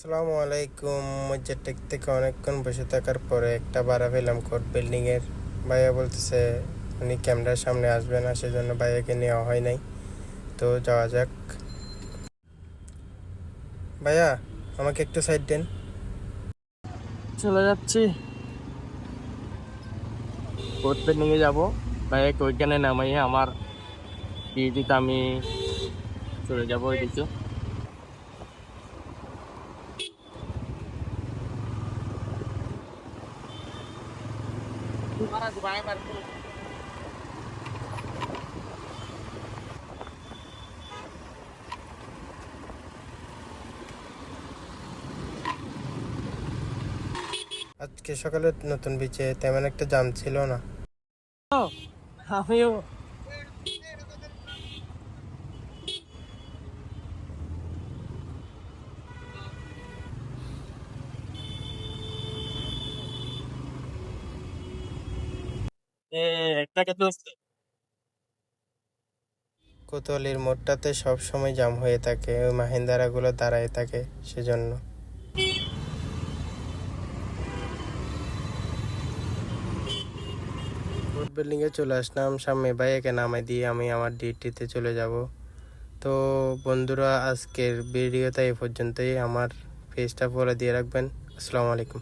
আসসালামু আলাইকুম। মসজিদ থেকে অনেকক্ষণ বসে থাকার পরে একটা ভাড়া পেলাম কোর্ট বিল্ডিং এর। ভাইয়া বলতেছে উনি ক্যামেরার সামনে আসবে না, সেজন্য ভাইয়াকে নেওয়া হয় নাই। তো যাওয়া যাক। ভাইয়া, আমাকে একটু সাইড দেন। চলে যাচ্ছি, কোর্ট পেন্ডিং এ যাবো। ভাইয়াকে ওইখানে নামাইয়ে আমার ডিউটিতে আমি চলে যাবো ওইদিকে। আজকে সকালে নতুন বিচে তেমন একটা জাম ছিল না। আমিও একটা কিন্তু কোতোয়ালির মোড়টাতে সব সময় জাম হয়ে থাকে, ওই মাহিন্দারাগুলো দাঁড়ায় থাকে সেজন্য। কোর্ট বিল্ডিং এ চলে আসলাম, সামনে ভাইয়াকে নামাই দিয়ে আমি আমার ডিউটিতে চলে যাব। তো বন্ধুরা, আজকের ভিডিওটা এই পর্যন্তই। আমার পেজটা ফলো দিয়ে রাখবেন। আসসালামু আলাইকুম।